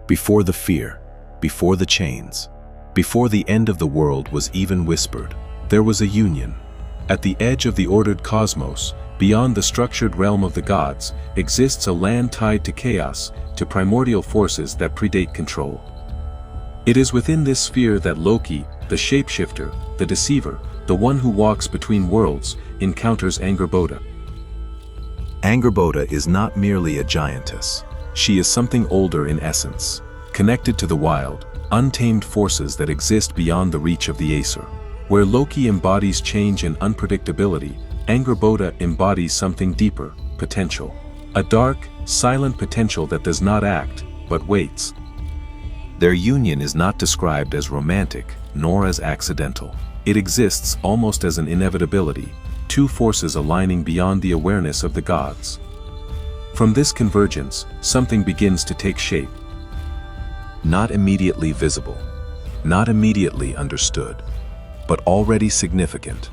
Before the fear, before the chains, before the end of the world was even whispered, there was a union. At the edge of the ordered cosmos, beyond the structured realm of the gods, exists a land tied to chaos, to primordial forces that predate control. It is within this sphere that Loki, the shapeshifter, the deceiver, the one who walks between worlds, encounters Angrboda. Angrboda is not merely a giantess. She is something older in essence, connected to the wild, untamed forces that exist beyond the reach of the Aesir. Where Loki embodies change and unpredictability, Angrboda embodies something deeper, potential. A dark, silent potential that does not act, but waits. Their union is not described as romantic, nor as accidental. It exists almost as an inevitability, two forces aligning beyond the awareness of the gods. From this convergence, something begins to take shape. Not immediately visible, not immediately understood, but already significant.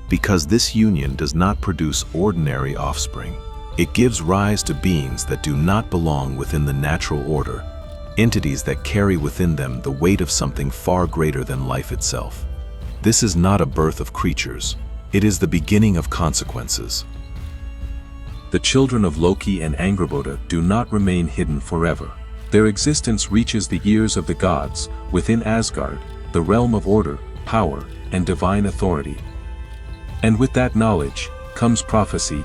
Because this union does not produce ordinary offspring, it gives rise to beings that do not belong within the natural order, entities that carry within them the weight of something far greater than life itself. This is not a birth of creatures, it is the beginning of consequences. The children of Loki and Angrboda do not remain hidden forever. Their existence reaches the ears of the gods, within Asgard, the realm of order, power, and divine authority. And with that knowledge, comes prophecy.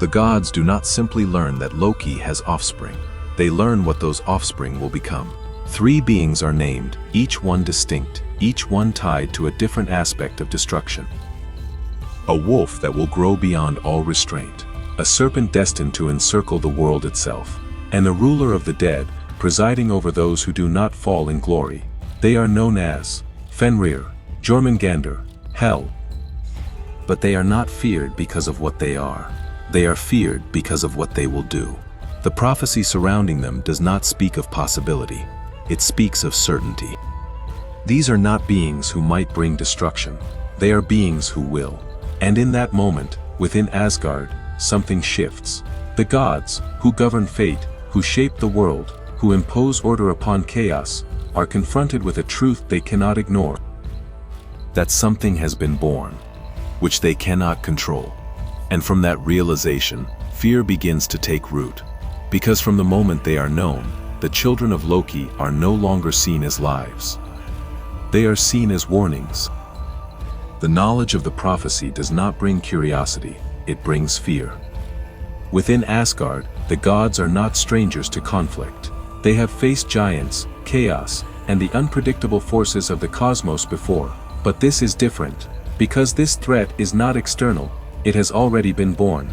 The gods do not simply learn that Loki has offspring. They learn what those offspring will become. 3 beings are named, each one distinct, each one tied to a different aspect of destruction. A wolf that will grow beyond all restraint, a serpent destined to encircle the world itself, and the ruler of the dead, presiding over those who do not fall in glory. They are known as Fenrir, Jörmungandr, Hel. But they are not feared because of what they are. They are feared because of what they will do. The prophecy surrounding them does not speak of possibility. It speaks of certainty. These are not beings who might bring destruction. They are beings who will. And in that moment, within Asgard, something shifts. The gods, who govern fate, who shape the world, who impose order upon chaos, are confronted with a truth they cannot ignore. That something has been born, which they cannot control. And from that realization, fear begins to take root. Because from the moment they are known, the children of Loki are no longer seen as lives. They are seen as warnings. The knowledge of the prophecy does not bring curiosity, it brings fear. Within Asgard, the gods are not strangers to conflict. They have faced giants, chaos, and the unpredictable forces of the cosmos before. But this is different, because this threat is not external, it has already been born.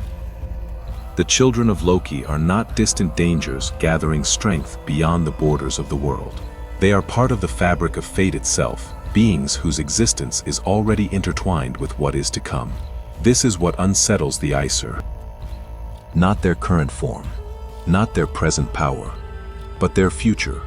The children of Loki are not distant dangers gathering strength beyond the borders of the world. They are part of the fabric of fate itself, beings whose existence is already intertwined with what is to come. This is what unsettles the Aesir. Not their current form, not their present power, but their future.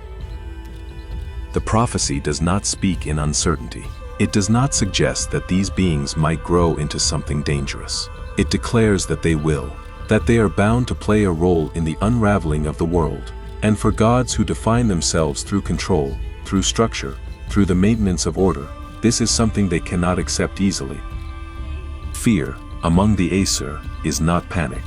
The prophecy does not speak in uncertainty. It does not suggest that these beings might grow into something dangerous. It declares that they will, that they are bound to play a role in the unraveling of the world. And for gods who define themselves through control, through structure, through the maintenance of order, this is something they cannot accept easily. Fear, among the Aesir, is not panic.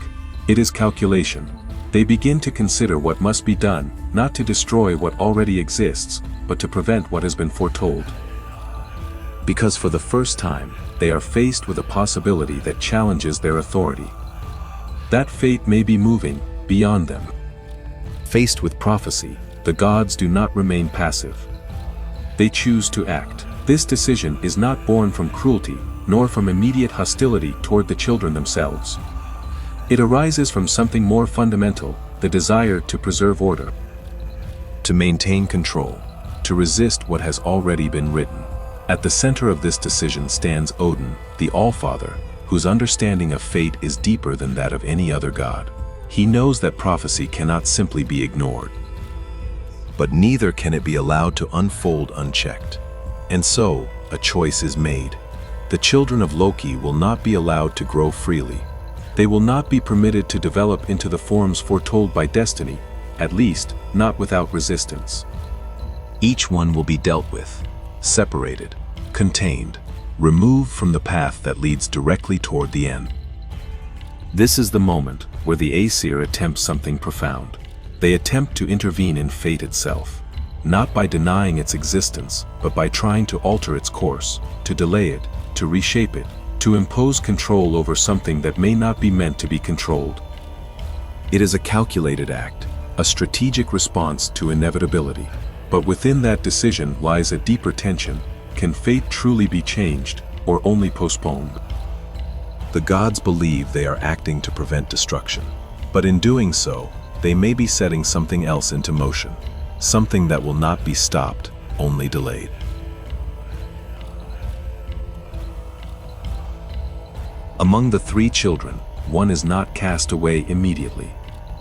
It is calculation. They begin to consider what must be done, not to destroy what already exists, but to prevent what has been foretold. Because for the first time, they are faced with a possibility that challenges their authority. That fate may be moving beyond them. Faced with prophecy, the gods do not remain passive. They choose to act. This decision is not born from cruelty, nor from immediate hostility toward the children themselves. It arises from something more fundamental, the desire to preserve order, to maintain control, to resist what has already been written. At the center of this decision stands Odin, the Allfather, whose understanding of fate is deeper than that of any other god. He knows that prophecy cannot simply be ignored. But neither can it be allowed to unfold unchecked. And so, a choice is made. The children of Loki will not be allowed to grow freely. They will not be permitted to develop into the forms foretold by destiny, at least, not without resistance. Each one will be dealt with, separated, contained, removed from the path that leads directly toward the end. This is the moment where the Aesir attempt something profound. They attempt to intervene in fate itself, not by denying its existence, but by trying to alter its course, to delay it, to reshape it, to impose control over something that may not be meant to be controlled. It is a calculated act, a strategic response to inevitability. But within that decision lies a deeper tension. Can fate truly be changed, or only postponed? The gods believe they are acting to prevent destruction, but in doing so, they may be setting something else into motion, something that will not be stopped, only delayed. Among the three children, one is not cast away immediately.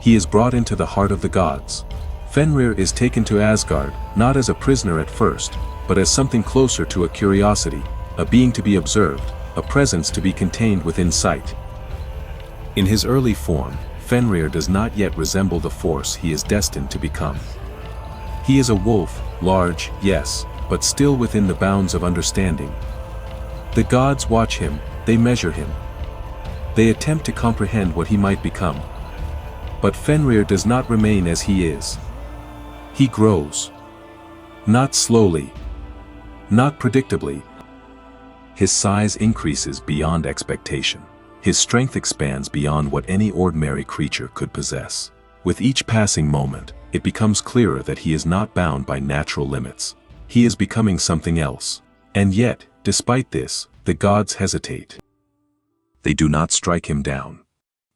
He is brought into the heart of the gods. Fenrir is taken to Asgard, not as a prisoner at first, but as something closer to a curiosity, a being to be observed, a presence to be contained within sight. In his early form, Fenrir does not yet resemble the force he is destined to become. He is a wolf, large, yes, but still within the bounds of understanding. The gods watch him, they measure him. They attempt to comprehend what he might become. But Fenrir does not remain as he is. He grows. Not slowly. Not predictably. His size increases beyond expectation. His strength expands beyond what any ordinary creature could possess. With each passing moment, it becomes clearer that he is not bound by natural limits. He is becoming something else. And yet, despite this, the gods hesitate. They do not strike him down.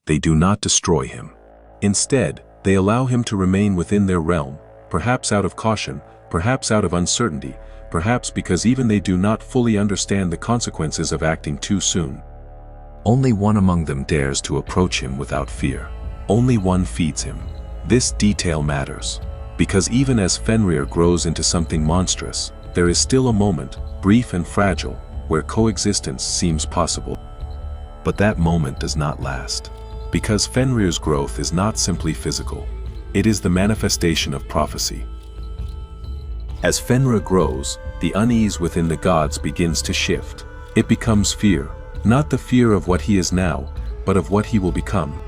They do not destroy him. Instead, they allow him to remain within their realm, perhaps out of caution, perhaps out of uncertainty, perhaps because even they do not fully understand the consequences of acting too soon. Only one among them dares to approach him without fear. Only one feeds him. This detail matters, because even as Fenrir grows into something monstrous, there is still a moment, brief and fragile, where coexistence seems possible. But that moment does not last, because Fenrir's growth is not simply physical. It is the manifestation of prophecy. As Fenrir grows, the unease within the gods begins to shift. It becomes fear, not the fear of what he is now, but of what he will become.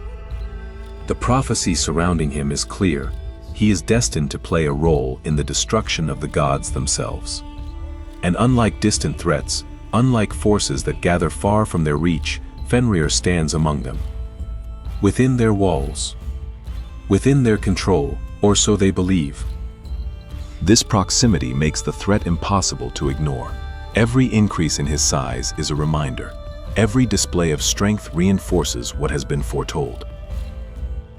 The prophecy surrounding him is clear. He is destined to play a role in the destruction of the gods themselves. And unlike distant threats, unlike forces that gather far from their reach, Fenrir stands among them. Within their walls. Within their control, or so they believe. This proximity makes the threat impossible to ignore. Every increase in his size is a reminder. Every display of strength reinforces what has been foretold.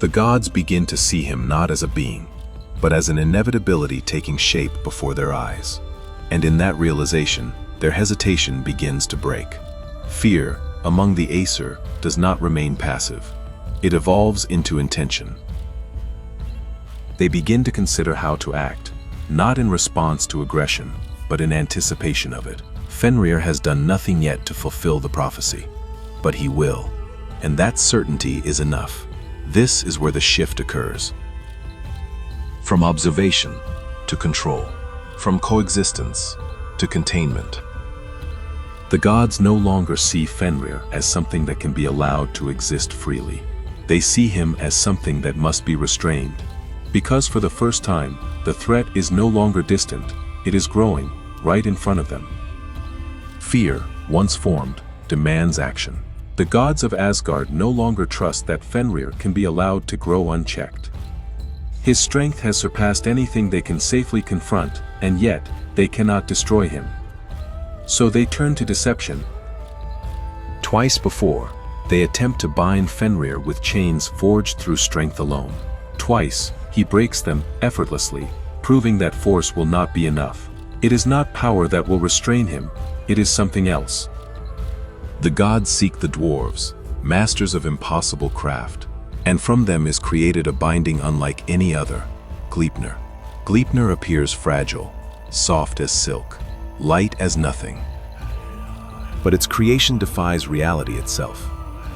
The gods begin to see him not as a being, but as an inevitability taking shape before their eyes. And in that realization, their hesitation begins to break. Fear, among the Aesir, does not remain passive. It evolves into intention. They begin to consider how to act, not in response to aggression, but in anticipation of it. Fenrir has done nothing yet to fulfill the prophecy, but he will, and that certainty is enough. This is where the shift occurs. From observation to control, from coexistence to containment. The gods no longer see Fenrir as something that can be allowed to exist freely. They see him as something that must be restrained. Because for the first time, the threat is no longer distant, it is growing, right in front of them. Fear, once formed, demands action. The gods of Asgard no longer trust that Fenrir can be allowed to grow unchecked. His strength has surpassed anything they can safely confront, and yet, they cannot destroy him. So they turn to deception. Twice before, they attempt to bind Fenrir with chains forged through strength alone. Twice, he breaks them effortlessly, proving that force will not be enough. It is not power that will restrain him, it is something else. The gods seek the dwarves, masters of impossible craft, and from them is created a binding unlike any other, Gleipnir. Gleipnir appears fragile, soft as silk, light as nothing. But its creation defies reality itself.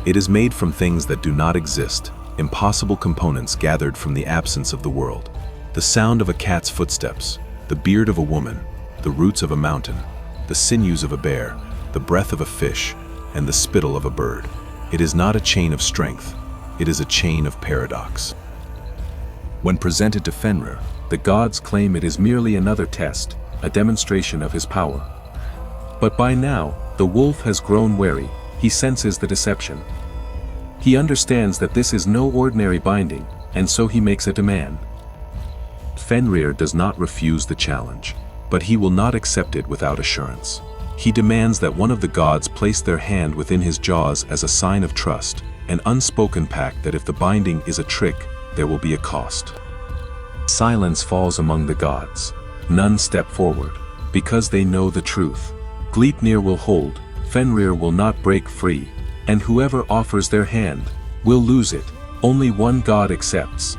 It is made from things that do not exist, impossible components gathered from the absence of the world. The sound of a cat's footsteps, the beard of a woman, the roots of a mountain, the sinews of a bear, the breath of a fish, and the spittle of a bird. It is not a chain of strength, it is a chain of paradox. When presented to Fenrir, the gods claim it is merely another test, a demonstration of his power. But by now, the wolf has grown wary, he senses the deception. He understands that this is no ordinary binding, and so he makes a demand. Fenrir does not refuse the challenge, but he will not accept it without assurance. He demands that one of the gods place their hand within his jaws as a sign of trust, an unspoken pact that if the binding is a trick, there will be a cost. Silence falls among the gods. None step forward, because they know the truth. Gleipnir will hold, Fenrir will not break free, and whoever offers their hand will lose it. Only one god accepts.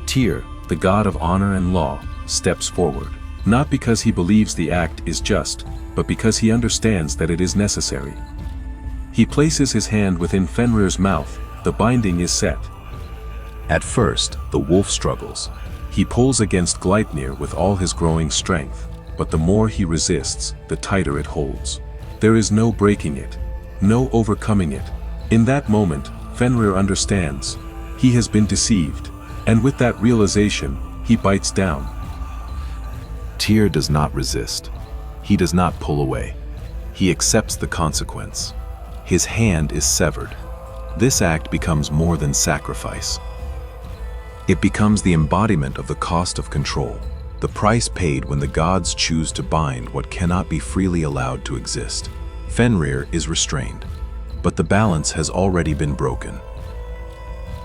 Tyr, the god of honor and law, steps forward, not because he believes the act is just, but because he understands that it is necessary. He places his hand within Fenrir's mouth, the binding is set. At first, the wolf struggles. He pulls against Gleipnir with all his growing strength, but the more he resists, the tighter it holds. There is no breaking it, no overcoming it. In that moment, Fenrir understands. He has been deceived, and with that realization, he bites down. Tyr does not resist. He does not pull away. He accepts the consequence. His hand is severed. This act becomes more than sacrifice. It becomes the embodiment of the cost of control, the price paid when the gods choose to bind what cannot be freely allowed to exist. Fenrir is restrained, but the balance has already been broken.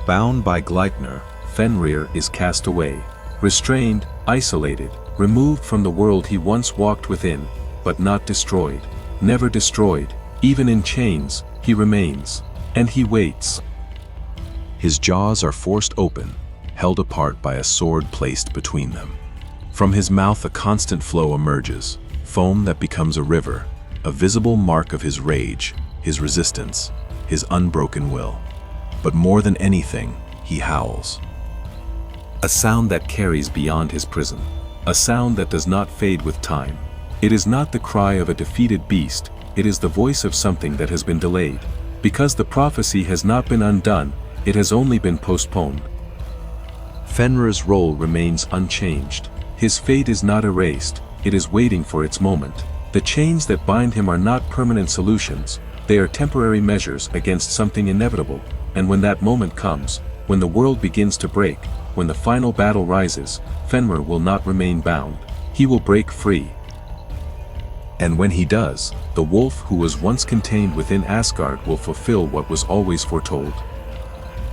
Bound by Gleipnir, Fenrir is cast away, restrained, isolated, removed from the world he once walked within, but not destroyed, never destroyed. Even in chains, he remains, and he waits. His jaws are forced open, held apart by a sword placed between them. From his mouth a constant flow emerges, foam that becomes a river, a visible mark of his rage, his resistance, his unbroken will. But more than anything, he howls. A sound that carries beyond his prison, a sound that does not fade with time. It is not the cry of a defeated beast, it is the voice of something that has been delayed. Because the prophecy has not been undone, it has only been postponed. Fenrir's role remains unchanged. His fate is not erased, it is waiting for its moment. The chains that bind him are not permanent solutions, they are temporary measures against something inevitable, and when that moment comes, when the world begins to break, when the final battle rises, Fenrir will not remain bound. He will break free. And when he does, the wolf who was once contained within Asgard will fulfill what was always foretold.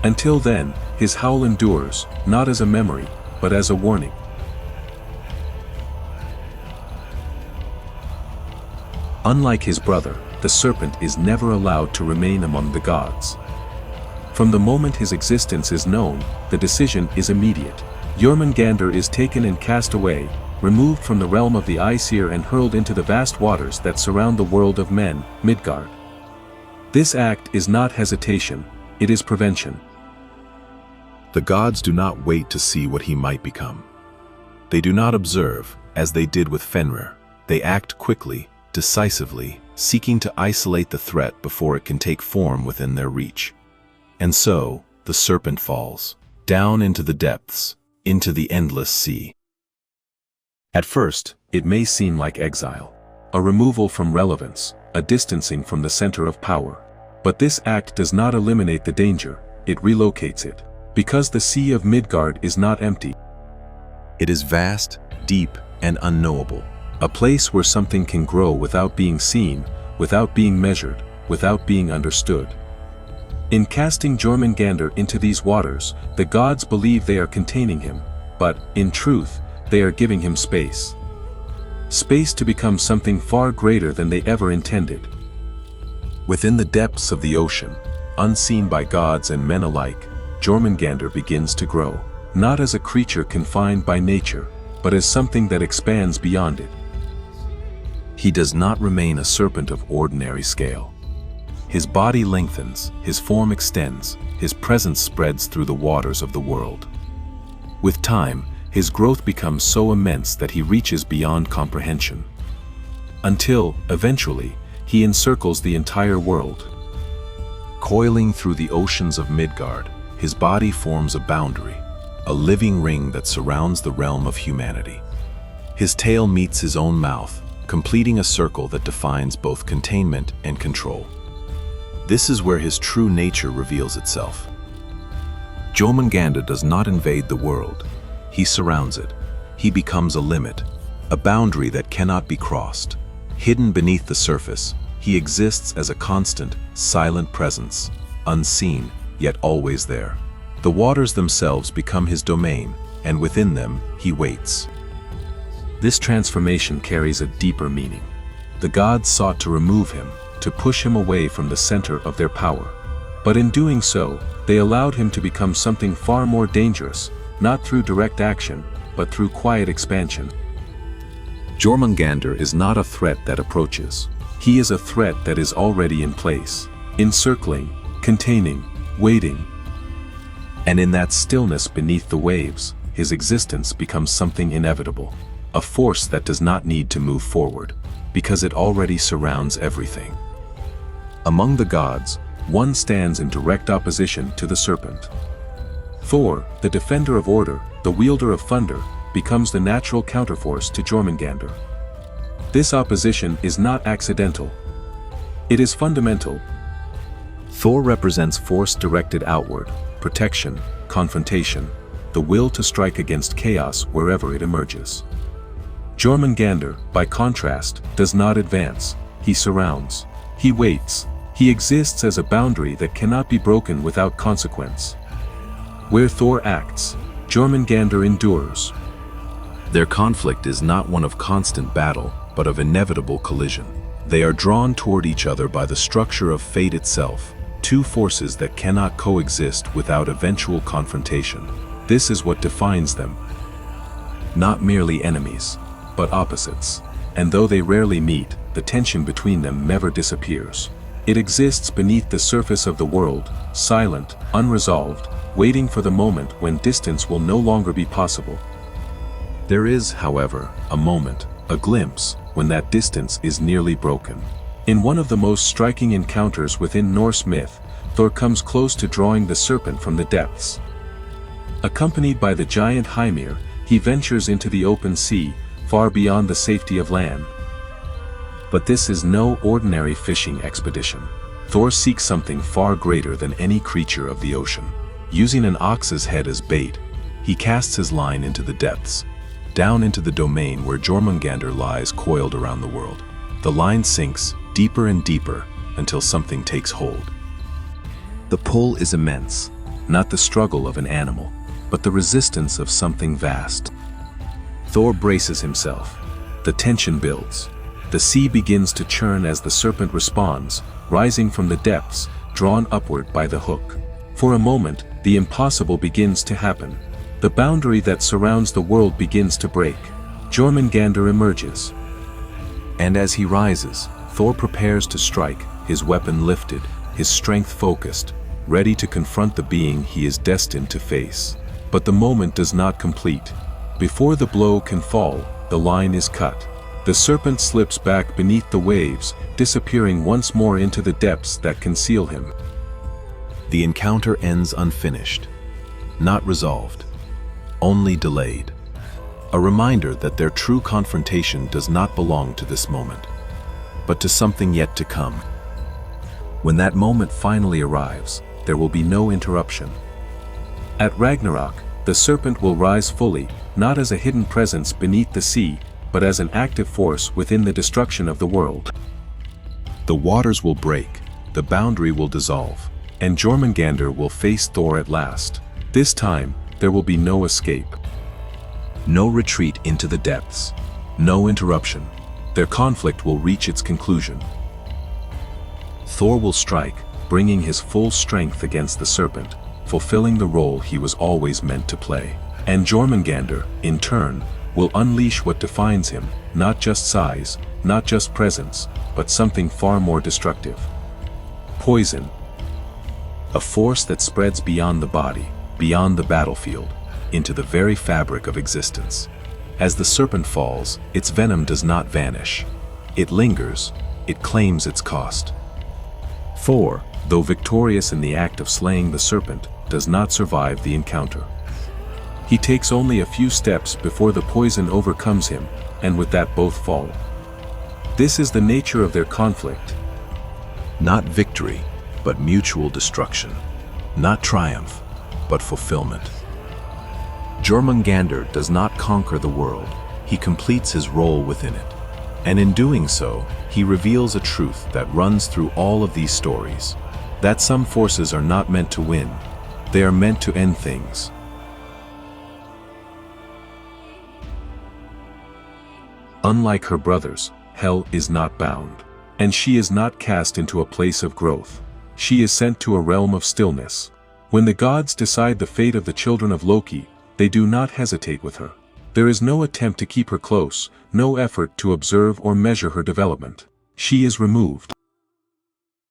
Until then, his howl endures, not as a memory, but as a warning. Unlike his brother, the serpent is never allowed to remain among the gods. From the moment his existence is known, the decision is immediate. Jörmungandr is taken and cast away, removed from the realm of the Aesir and hurled into the vast waters that surround the world of men, Midgard. This act is not hesitation, it is prevention. The gods do not wait to see what he might become. They do not observe, as they did with Fenrir. They act quickly, decisively, seeking to isolate the threat before it can take form within their reach. And so, the serpent falls, down into the depths, into the endless sea. At first, it may seem like exile, a removal from relevance, a distancing from the center of power. But this act does not eliminate the danger, it relocates it. Because the Sea of Midgard is not empty. It is vast, deep, and unknowable. A place where something can grow without being seen, without being measured, without being understood. In casting Jörmungandr into these waters, the gods believe they are containing him, but, in truth, they are giving him space. Space to become something far greater than they ever intended. Within the depths of the ocean, unseen by gods and men alike, Jörmungandr begins to grow, not as a creature confined by nature, but as something that expands beyond it. He does not remain a serpent of ordinary scale. His body lengthens, his form extends, his presence spreads through the waters of the world. With time, his growth becomes so immense that he reaches beyond comprehension. Until, eventually, he encircles the entire world. Coiling through the oceans of Midgard, his body forms a boundary, a living ring that surrounds the realm of humanity. His tail meets his own mouth, completing a circle that defines both containment and control. This is where his true nature reveals itself. Jörmungandr does not invade the world. He surrounds it. He becomes a limit, a boundary that cannot be crossed. Hidden beneath the surface, he exists as a constant, silent presence, unseen, yet always there. The waters themselves become his domain, and within them, he waits. This transformation carries a deeper meaning. The gods sought to remove him, to push him away from the center of their power. But in doing so, they allowed him to become something far more dangerous, not through direct action, but through quiet expansion. Jörmungandr is not a threat that approaches. He is a threat that is already in place, encircling, containing, waiting. And in that stillness beneath the waves, his existence becomes something inevitable, a force that does not need to move forward, because it already surrounds everything. Among the gods, one stands in direct opposition to the serpent. Thor, the defender of order, the wielder of thunder, becomes the natural counterforce to Jörmungandr. This opposition is not accidental. It is fundamental. Thor represents force directed outward, protection, confrontation, the will to strike against chaos wherever it emerges. Jörmungandr, by contrast, does not advance. He surrounds. He waits. He exists as a boundary that cannot be broken without consequence. Where Thor acts, Jörmungandr endures. Their conflict is not one of constant battle, but of inevitable collision. They are drawn toward each other by the structure of fate itself, two forces that cannot coexist without eventual confrontation. This is what defines them. Not merely enemies, but opposites. And though they rarely meet, the tension between them never disappears. It exists beneath the surface of the world, silent, unresolved, waiting for the moment when distance will no longer be possible. There is, however, a moment, a glimpse, when that distance is nearly broken. In one of the most striking encounters within Norse myth, Thor comes close to drawing the serpent from the depths. Accompanied by the giant Hymir, he ventures into the open sea, far beyond the safety of land. But this is no ordinary fishing expedition. Thor seeks something far greater than any creature of the ocean. Using an ox's head as bait, he casts his line into the depths, down into the domain where Jörmungandr lies coiled around the world. The line sinks deeper and deeper until something takes hold. The pull is immense, not the struggle of an animal, but the resistance of something vast. Thor braces himself. The tension builds. The sea begins to churn as the serpent responds, rising from the depths, drawn upward by the hook. For a moment, the impossible begins to happen. The boundary that surrounds the world begins to break. Jörmungandr emerges. And as he rises, Thor prepares to strike, his weapon lifted, his strength focused, ready to confront the being he is destined to face. But the moment does not complete. Before the blow can fall, the line is cut. The serpent slips back beneath the waves, disappearing once more into the depths that conceal him. The encounter ends unfinished, not resolved, only delayed. A reminder that their true confrontation does not belong to this moment, but to something yet to come. When that moment finally arrives, there will be no interruption. At Ragnarök, the serpent will rise fully, not as a hidden presence beneath the sea, but as an active force within the destruction of the world. The waters will break, the boundary will dissolve, and Jörmungandr will face Thor at last. This time, there will be no escape. No retreat into the depths. No interruption. Their conflict will reach its conclusion. Thor will strike, bringing his full strength against the serpent, fulfilling the role he was always meant to play. And Jörmungandr, in turn, will unleash what defines him, not just size, not just presence, but something far more destructive. Poison. A force that spreads beyond the body, beyond the battlefield, into the very fabric of existence. As the serpent falls, its venom does not vanish. It lingers, it claims its cost. Thor, though victorious in the act of slaying the serpent, does not survive the encounter. He takes only a few steps before the poison overcomes him, and with that both fall. This is the nature of their conflict. Not victory, but mutual destruction. Not triumph, but fulfillment. Jörmungandr does not conquer the world, he completes his role within it. And in doing so, he reveals a truth that runs through all of these stories. That some forces are not meant to win, they are meant to end things. Unlike her brothers, Hel is not bound. And she is not cast into a place of growth. She is sent to a realm of stillness. When the gods decide the fate of the children of Loki, they do not hesitate with her. There is no attempt to keep her close, no effort to observe or measure her development. She is removed.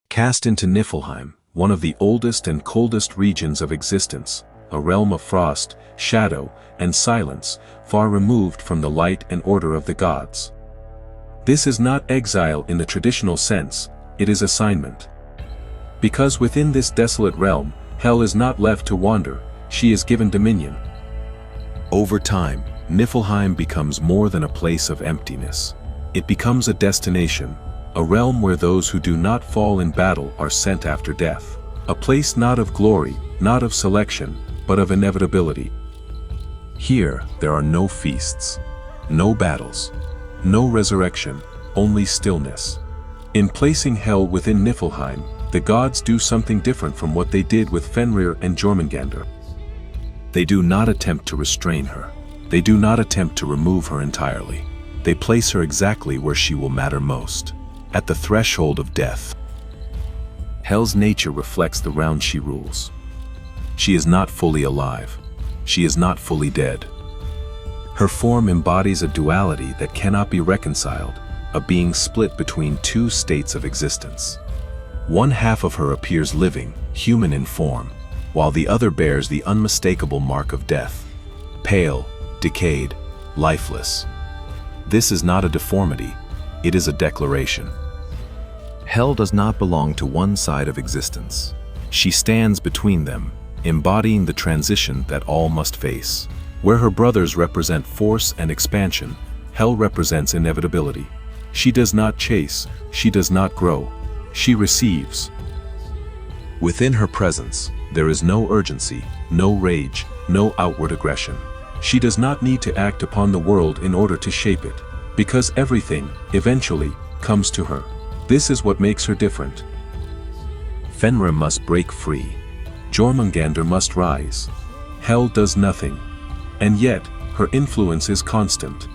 Cast into Niflheim, one of the oldest and coldest regions of existence, a realm of frost, shadow, and silence, far removed from the light and order of the gods. This is not exile in the traditional sense, it is assignment. Because within this desolate realm, Hel is not left to wander, she is given dominion. Over time, Niflheim becomes more than a place of emptiness. It becomes a destination, a realm where those who do not fall in battle are sent after death. A place not of glory, not of selection, but of inevitability. Here, there are no feasts, no battles, no resurrection, only stillness. In placing Hel within Niflheim, the gods do something different from what they did with Fenrir and Jörmungandr. They do not attempt to restrain her. They do not attempt to remove her entirely. They place her exactly where she will matter most, at the threshold of death. Hel's nature reflects the realm she rules. She is not fully alive. She is not fully dead. Her form embodies a duality that cannot be reconciled, a being split between two states of existence. One half of her appears living, human in form, while the other bears the unmistakable mark of death, pale, decayed, lifeless. This is not a deformity, it is a declaration. Hel does not belong to one side of existence. She stands between them, embodying the transition that all must face. Where her brothers represent force and expansion, Hel represents inevitability. She does not chase, she does not grow, she receives. Within her presence, there is no urgency, no rage, no outward aggression. She does not need to act upon the world in order to shape it, because everything, eventually, comes to her. This is what makes her different. Fenrir must break free. Jörmungandr must rise. Hel does nothing. And yet, her influence is constant.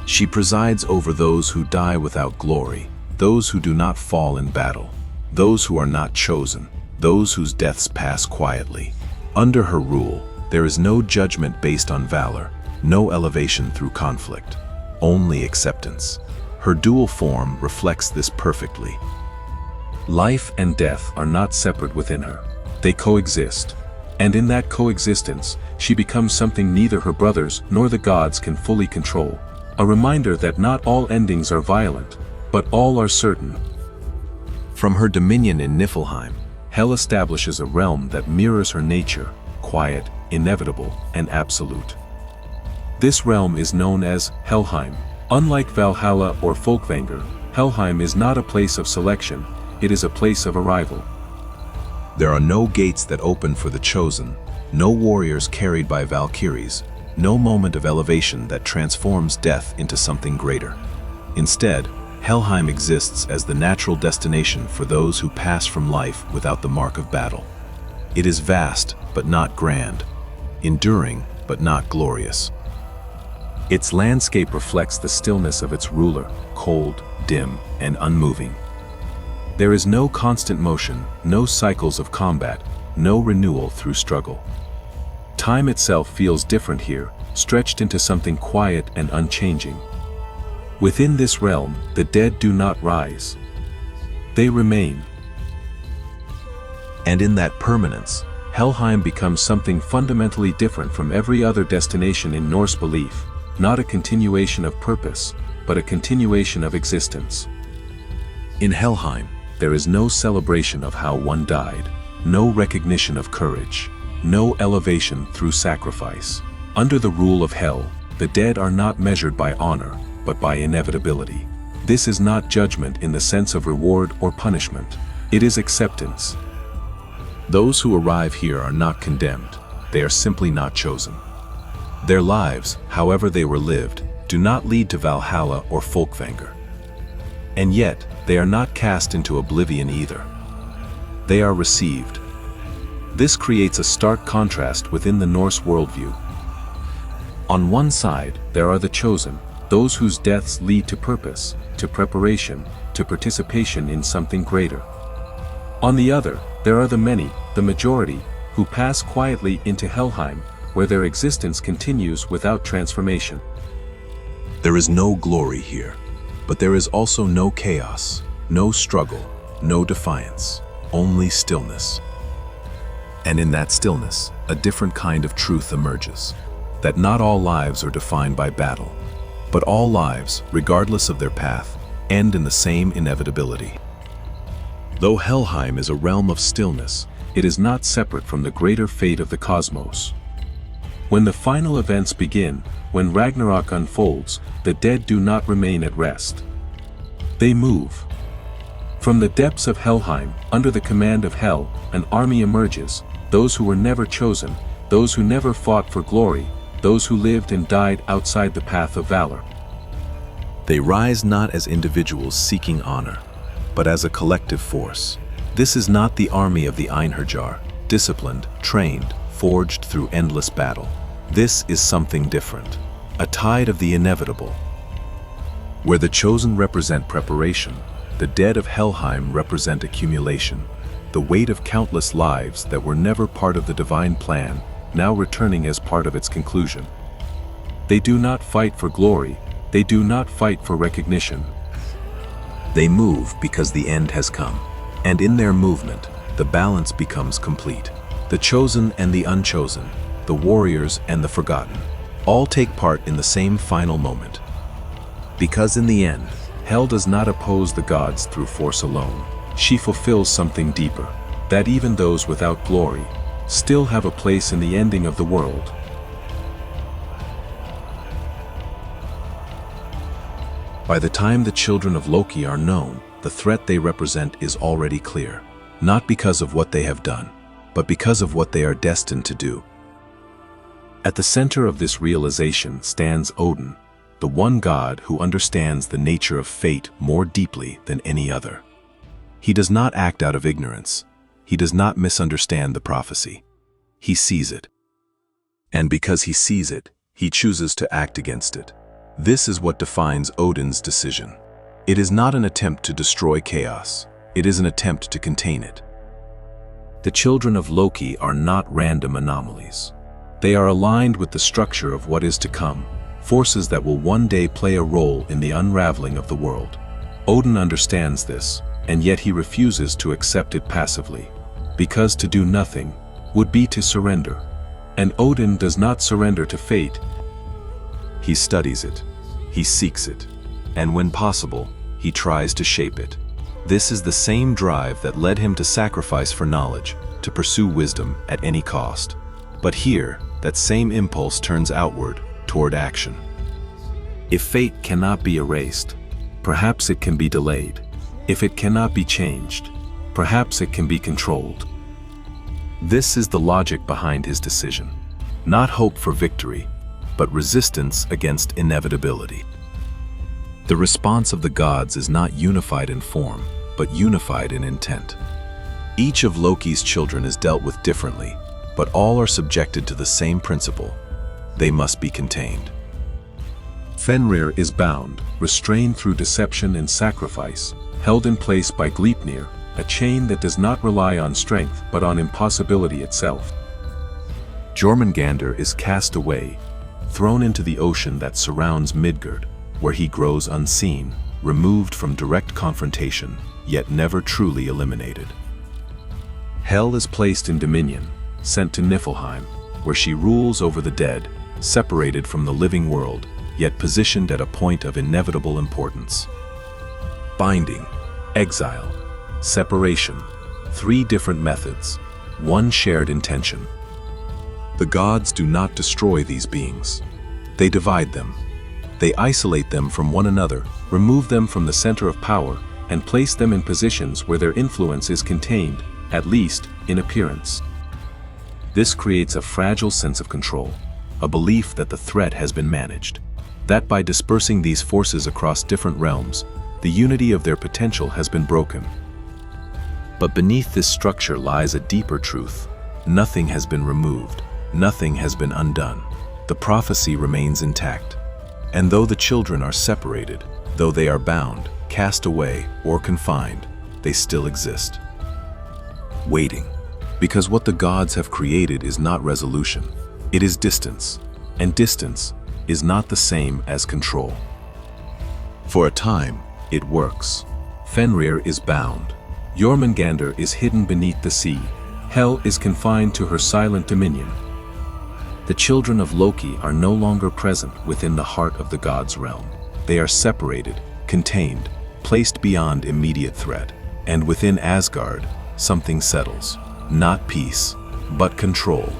She presides over those who die without glory, those who do not fall in battle, those who are not chosen, those whose deaths pass quietly. Under her rule, there is no judgment based on valor, no elevation through conflict, only acceptance. Her dual form reflects this perfectly. Life and death are not separate within her. They coexist. And in that coexistence, she becomes something neither her brothers nor the gods can fully control. A reminder that not all endings are violent, but all are certain. From her dominion in Niflheim, Hel establishes a realm that mirrors her nature, quiet, inevitable, and absolute. This realm is known as Helheim. Unlike Valhalla or Folkvanger, Helheim is not a place of selection, it is a place of arrival. There are no gates that open for the chosen, no warriors carried by Valkyries, no moment of elevation that transforms death into something greater. Instead, Helheim exists as the natural destination for those who pass from life without the mark of battle. It is vast, but not grand, enduring, but not glorious. Its landscape reflects the stillness of its ruler, cold, dim, and unmoving. There is no constant motion, no cycles of combat, no renewal through struggle. Time itself feels different here, stretched into something quiet and unchanging. Within this realm, the dead do not rise. They remain. And in that permanence, Helheim becomes something fundamentally different from every other destination in Norse belief, not a continuation of purpose, but a continuation of existence. In Helheim, there is no celebration of how one died, no recognition of courage, no elevation through sacrifice. Under the rule of Hel, the dead are not measured by honor, but by inevitability. This is not judgment in the sense of reward or punishment. It is acceptance. Those who arrive here are not condemned, they are simply not chosen. Their lives, however they were lived, do not lead to Valhalla or Folkvanger. And yet, they are not cast into oblivion either. They are received. This creates a stark contrast within the Norse worldview. On one side, there are the chosen, those whose deaths lead to purpose, to preparation, to participation in something greater. On the other, there are the many, the majority, who pass quietly into Helheim, where their existence continues without transformation. There is no glory here, but there is also no chaos, no struggle, no defiance, only stillness. And in that stillness, a different kind of truth emerges, that not all lives are defined by battle, but all lives, regardless of their path, end in the same inevitability. Though Helheim is a realm of stillness, it is not separate from the greater fate of the cosmos. When the final events begin, when Ragnarök unfolds, the dead do not remain at rest. They move. From the depths of Helheim, under the command of Hel, an army emerges, those who were never chosen, those who never fought for glory, those who lived and died outside the path of valor. They rise not as individuals seeking honor, but as a collective force. This is not the army of the Einherjar, disciplined, trained, forged through endless battle. This is something different, a tide of the inevitable. Where the chosen represent preparation, the dead of Helheim represent accumulation, the weight of countless lives that were never part of the divine plan, now returning as part of its conclusion. They do not fight for glory, they do not fight for recognition. They move because the end has come, and in their movement, the balance becomes complete. The chosen and the unchosen, the warriors and the forgotten, all take part in the same final moment. Because in the end, Hel does not oppose the gods through force alone. She fulfills something deeper, that even those without glory still have a place in the ending of the world. By the time the children of Loki are known, the threat they represent is already clear, not because of what they have done, but because of what they are destined to do. At the center of this realization stands Odin, the one god who understands the nature of fate more deeply than any other. He does not act out of ignorance. He does not misunderstand the prophecy. He sees it. And because he sees it, he chooses to act against it. This is what defines Odin's decision. It is not an attempt to destroy chaos. It is an attempt to contain it. The children of Loki are not random anomalies. They are aligned with the structure of what is to come, forces that will one day play a role in the unraveling of the world. Odin understands this, and yet he refuses to accept it passively, because to do nothing would be to surrender. And Odin does not surrender to fate. He studies it, he seeks it, and when possible, he tries to shape it. This is the same drive that led him to sacrifice for knowledge, to pursue wisdom at any cost. But here, that same impulse turns outward, toward action. If fate cannot be erased, perhaps it can be delayed. If it cannot be changed, perhaps it can be controlled. This is the logic behind his decision. Not hope for victory, but resistance against inevitability. The response of the gods is not unified in form, but unified in intent. Each of Loki's children is dealt with differently, but all are subjected to the same principle. They must be contained. Fenrir is bound, restrained through deception and sacrifice, held in place by Gleipnir, a chain that does not rely on strength but on impossibility itself. Jörmungandr is cast away, thrown into the ocean that surrounds Midgard, where he grows unseen, removed from direct confrontation, yet never truly eliminated. Hel is placed in dominion, sent to Niflheim, where she rules over the dead, separated from the living world, yet positioned at a point of inevitable importance. Binding, exile, separation, 3 different methods, 1 shared intention. The gods do not destroy these beings. They divide them. They isolate them from one another, remove them from the center of power, and place them in positions where their influence is contained, at least in appearance. This creates a fragile sense of control, a belief that the threat has been managed, that by dispersing these forces across different realms, the unity of their potential has been broken. But beneath this structure lies a deeper truth. Nothing has been removed, nothing has been undone. The prophecy remains intact. And though the children are separated, though they are bound, cast away, or confined, they still exist. Waiting. Because what the gods have created is not resolution, it is distance, and distance is not the same as control. For a time, it works. Fenrir is bound. Jörmungandr is hidden beneath the sea. Hel is confined to her silent dominion. The children of Loki are no longer present within the heart of the gods' realm. They are separated, contained, placed beyond immediate threat. And within Asgard, something settles. Not peace, but control.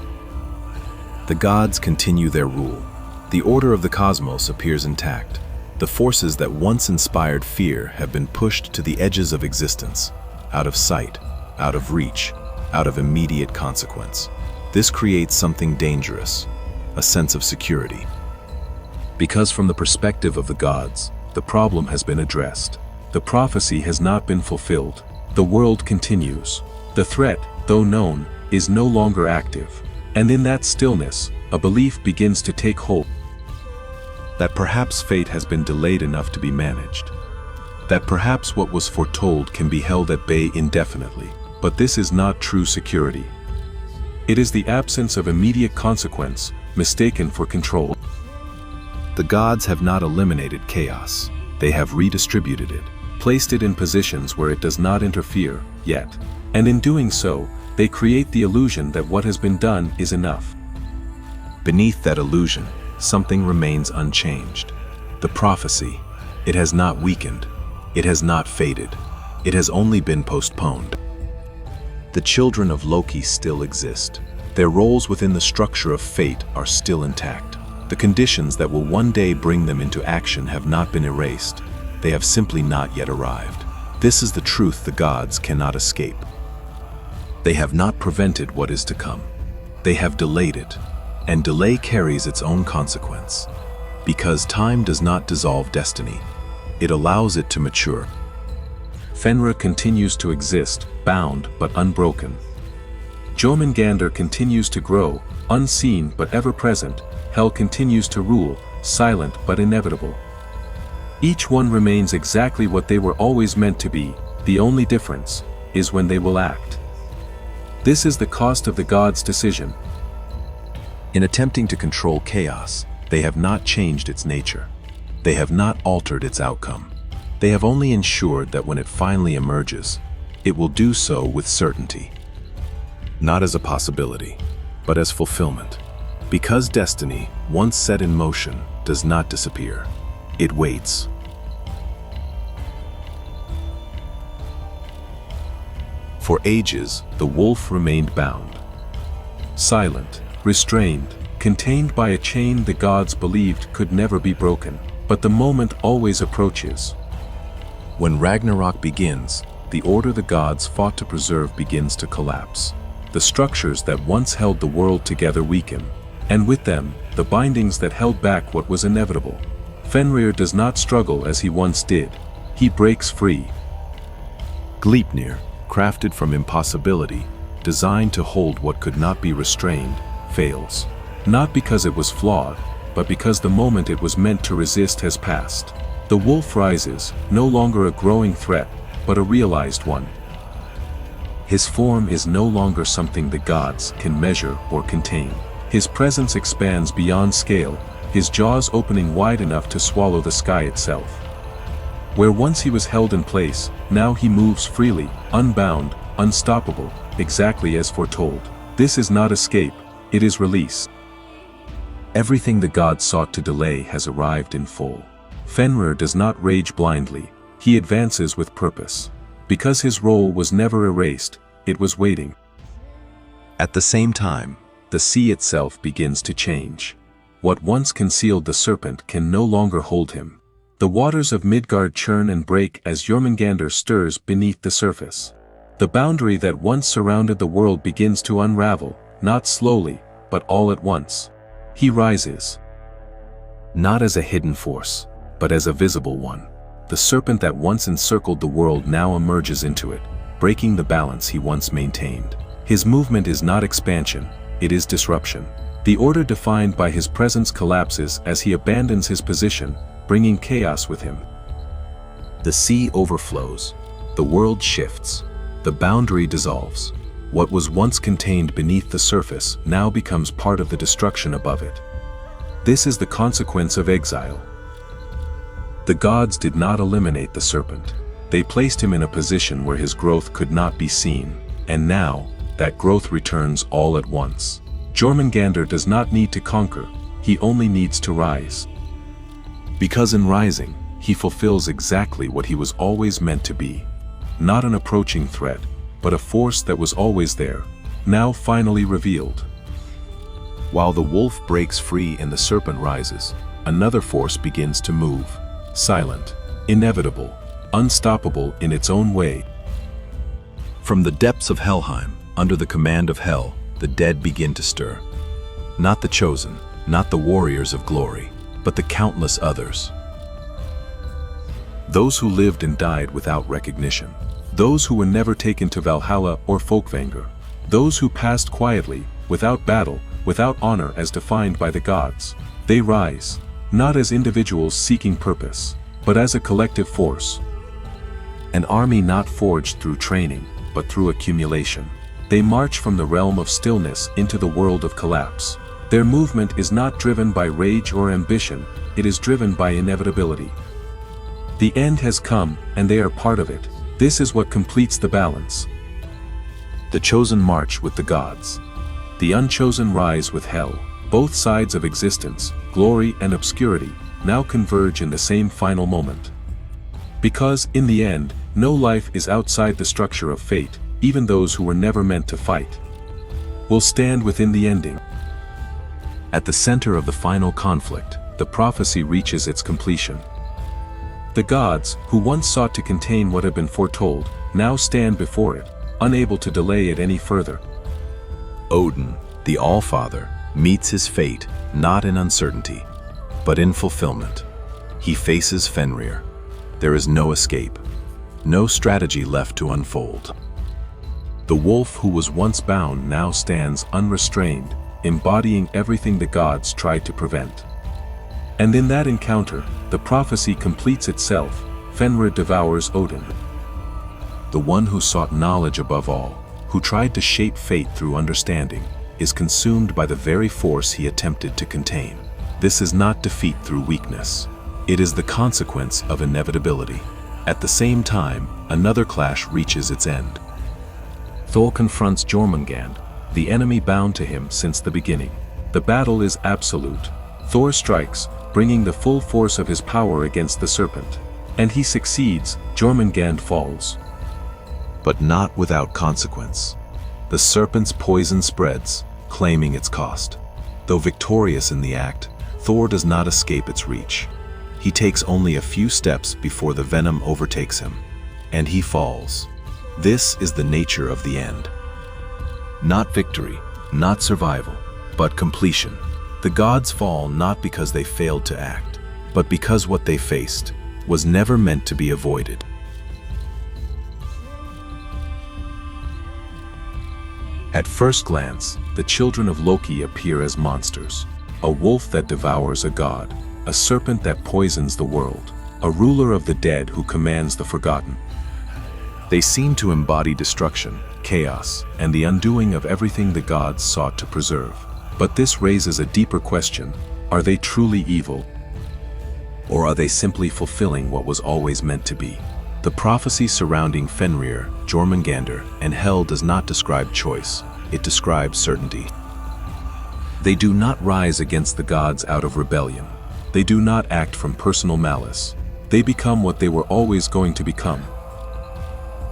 The gods continue their rule. The order of the cosmos appears intact. The forces that once inspired fear have been pushed to the edges of existence, out of sight, out of reach, out of immediate consequence. This creates something dangerous, a sense of security. Because from the perspective of the gods, the problem has been addressed. The prophecy has not been fulfilled. The world continues. The threat, though known, is no longer active. And in that stillness, a belief begins to take hold that perhaps fate has been delayed enough to be managed. That perhaps what was foretold can be held at bay indefinitely. But this is not true security. It is the absence of immediate consequence, mistaken for control. The gods have not eliminated chaos. They have redistributed it, placed it in positions where it does not interfere, yet. And in doing so, they create the illusion that what has been done is enough. Beneath that illusion, something remains unchanged. The prophecy. It has not weakened. It has not faded. It has only been postponed. The children of Loki still exist. Their roles within the structure of fate are still intact. The conditions that will one day bring them into action have not been erased. They have simply not yet arrived. This is the truth the gods cannot escape. They have not prevented what is to come. They have delayed it, and delay carries its own consequence. Because time does not dissolve destiny, it allows it to mature. Fenrir continues to exist, bound but unbroken. Jörmungandr continues to grow, unseen but ever present. Hel continues to rule, silent but inevitable. Each one remains exactly what they were always meant to be. The only difference is when they will act. This is the cost of the gods' decision. In attempting to control chaos, they have not changed its nature. They have not altered its outcome. They have only ensured that when it finally emerges, it will do so with certainty. Not as a possibility, but as fulfillment. Because destiny, once set in motion, does not disappear. It waits. For ages, the wolf remained bound. Silent, restrained, contained by a chain the gods believed could never be broken. But the moment always approaches. When Ragnarök begins, the order the gods fought to preserve begins to collapse. The structures that once held the world together weaken, and with them, the bindings that held back what was inevitable. Fenrir does not struggle as he once did. He breaks free. Gleipnir, crafted from impossibility, designed to hold what could not be restrained, fails. Not because it was flawed, but because the moment it was meant to resist has passed. The wolf rises, no longer a growing threat, but a realized one. His form is no longer something the gods can measure or contain. His presence expands beyond scale, his jaws opening wide enough to swallow the sky itself. Where once he was held in place, now he moves freely, unbound, unstoppable, exactly as foretold. This is not escape, it is release. Everything the gods sought to delay has arrived in full. Fenrir does not rage blindly, he advances with purpose. Because his role was never erased, it was waiting. At the same time, the sea itself begins to change. What once concealed the serpent can no longer hold him. The waters of Midgard churn and break as Jörmungandr stirs beneath the surface. The boundary that once surrounded the world begins to unravel, not slowly, but all at once. He rises. Not as a hidden force, but as a visible one. The serpent that once encircled the world now emerges into it, breaking the balance he once maintained. His movement is not expansion, it is disruption. The order defined by his presence collapses as he abandons his position, bringing chaos with him. The sea overflows. The world shifts. The boundary dissolves. What was once contained beneath the surface now becomes part of the destruction above it. This is the consequence of exile. The gods did not eliminate the serpent. They placed him in a position where his growth could not be seen, and now, that growth returns all at once. Jörmungandr does not need to conquer, he only needs to rise. Because in rising, he fulfills exactly what he was always meant to be. Not an approaching threat, but a force that was always there, now finally revealed. While the wolf breaks free and the serpent rises, another force begins to move. Silent, inevitable, unstoppable in its own way. From the depths of Helheim, under the command of Hel, the dead begin to stir. Not the chosen, not the warriors of glory, but the countless others. Those who lived and died without recognition. Those who were never taken to Valhalla or Folkvanger. Those who passed quietly, without battle, without honor as defined by the gods. They rise, not as individuals seeking purpose, but as a collective force. An army not forged through training, but through accumulation. They march from the realm of stillness into the world of collapse. Their movement is not driven by rage or ambition, it is driven by inevitability. The end has come, and they are part of it. This is what completes the balance. The chosen march with the gods. The unchosen rise with Hel. Both sides of existence, glory and obscurity, now converge in the same final moment. Because, in the end, no life is outside the structure of fate, even those who were never meant to fight will stand within the ending. At the center of the final conflict, the prophecy reaches its completion. The gods, who once sought to contain what had been foretold, now stand before it, unable to delay it any further. Odin, the All-Father, meets his fate, not in uncertainty, but in fulfillment. He faces Fenrir. There is no escape, no strategy left to unfold. The wolf who was once bound now stands unrestrained, embodying everything the gods tried to prevent. And in that encounter, the prophecy completes itself. Fenrir devours Odin. The one who sought knowledge above all, who tried to shape fate through understanding, is consumed by the very force he attempted to contain. This is not defeat through weakness. It is the consequence of inevitability. At the same time, another clash reaches its end. Thor confronts Jörmungandr, the enemy bound to him since the beginning. The battle is absolute. Thor strikes, bringing the full force of his power against the serpent. And he succeeds, Jörmungandr falls. But not without consequence. The serpent's poison spreads, claiming its cost. Though victorious in the act, Thor does not escape its reach. He takes only a few steps before the venom overtakes him, and he falls. This is the nature of the end. Not victory, not survival, but completion. The gods fall not because they failed to act, but because what they faced was never meant to be avoided. At first glance, the children of Loki appear as monsters. A wolf that devours a god, a serpent that poisons the world, a ruler of the dead who commands the forgotten. They seem to embody destruction, chaos, and the undoing of everything the gods sought to preserve. But this raises a deeper question: are they truly evil? Or are they simply fulfilling what was always meant to be? The prophecy surrounding Fenrir, Jörmungandr, and Hel does not describe choice, it describes certainty. They do not rise against the gods out of rebellion. They do not act from personal malice. They become what they were always going to become.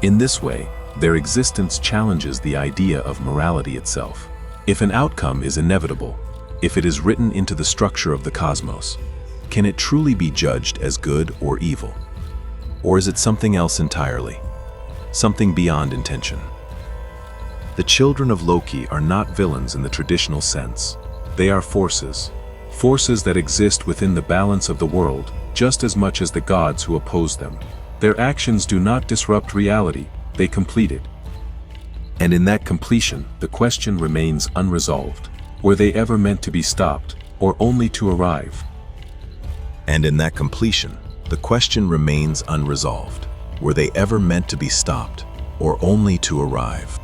In this way, their existence challenges the idea of morality itself. If an outcome is inevitable, if it is written into the structure of the cosmos, can it truly be judged as good or evil? Or is it something else entirely? Something beyond intention? The children of Loki are not villains in the traditional sense. They are forces. Forces that exist within the balance of the world, just as much as the gods who oppose them. Their actions do not disrupt reality, they complete it. And in that completion, the question remains unresolved. Were they ever meant to be stopped, or only to arrive? And in that completion, the question remains unresolved. Were they ever meant to be stopped, or only to arrive?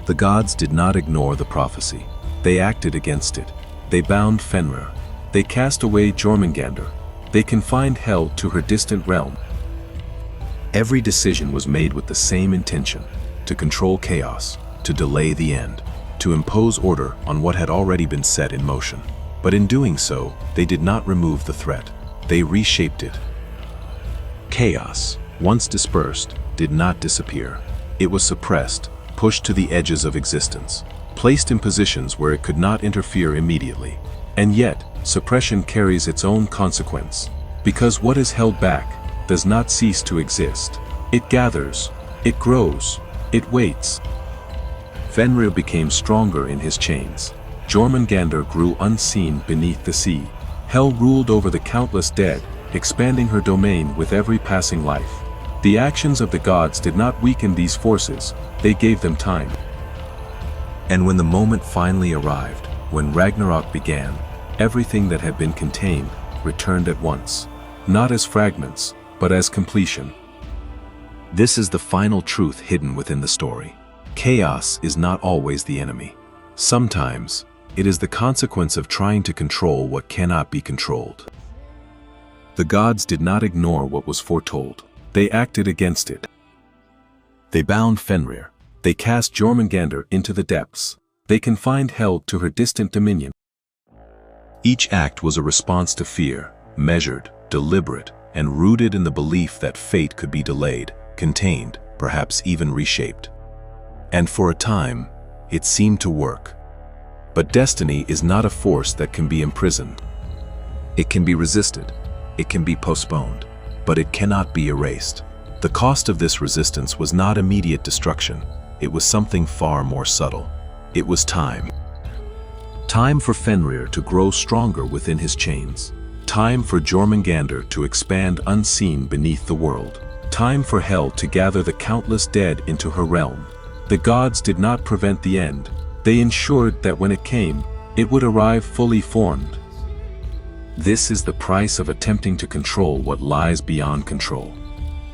The gods did not ignore the prophecy. They acted against it. They bound Fenrir. They cast away Jörmungandr. They confined Hel to her distant realm. Every decision was made with the same intention: to control chaos, to delay the end, to impose order on what had already been set in motion. But in doing so, they did not remove the threat. They reshaped it. Chaos, once dispersed, did not disappear. It was suppressed, pushed to the edges of existence, placed in positions where it could not interfere immediately. And yet, suppression carries its own consequence. Because what is held back does not cease to exist. It gathers, it grows, it waits. Fenrir became stronger in his chains. Jörmungandr grew unseen beneath the sea. Hel ruled over the countless dead, expanding her domain with every passing life. The actions of the gods did not weaken these forces, they gave them time. And when the moment finally arrived, when Ragnarök began, everything that had been contained returned at once, not as fragments, but as completion. This is the final truth hidden within the story. Chaos is not always the enemy. Sometimes, it is the consequence of trying to control what cannot be controlled. The gods did not ignore what was foretold. They acted against it. They bound Fenrir. They cast Jörmungandr into the depths. They confined Hel to her distant dominion. Each act was a response to fear, measured, deliberate, and rooted in the belief that fate could be delayed, contained, perhaps even reshaped. And for a time, it seemed to work. But destiny is not a force that can be imprisoned. It can be resisted, it can be postponed, but it cannot be erased. The cost of this resistance was not immediate destruction. It was something far more subtle. It was time. Time for Fenrir to grow stronger within his chains. Time for Jörmungandr to expand unseen beneath the world. Time for Hel to gather the countless dead into her realm. The gods did not prevent the end. They ensured that when it came, it would arrive fully formed. This is the price of attempting to control what lies beyond control.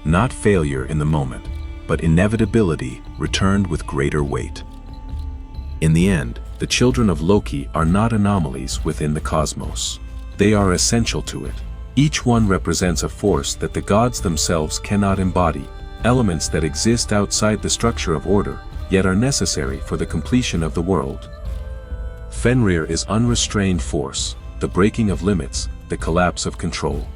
Not failure in the moment, but inevitability returned with greater weight. In the end, the children of Loki are not anomalies within the cosmos. They are essential to it. Each one represents a force that the gods themselves cannot embody, elements that exist outside the structure of order, yet are necessary for the completion of the world. Fenrir is unrestrained force, the breaking of limits, the collapse of control.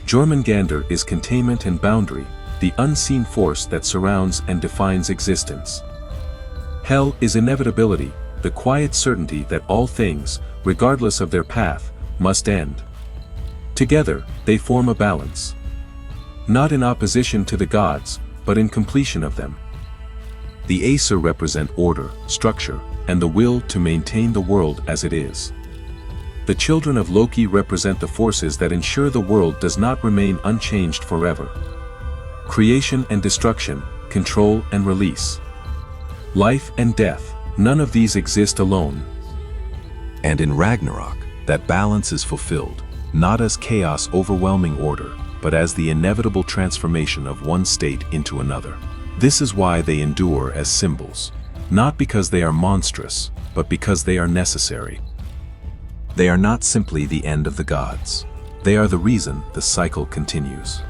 Jörmungandr is containment and boundary, the unseen force that surrounds and defines existence. Hel is inevitability, the quiet certainty that all things, regardless of their path, must end. Together, they form a balance. Not in opposition to the gods, but in completion of them. The Aesir represent order, structure, and the will to maintain the world as it is. The children of Loki represent the forces that ensure the world does not remain unchanged forever. Creation and destruction, control and release. Life and death, none of these exist alone. And in Ragnarök, that balance is fulfilled, not as chaos overwhelming order, but as the inevitable transformation of one state into another. This is why they endure as symbols, not because they are monstrous, but because they are necessary. They are not simply the end of the gods. They are the reason the cycle continues.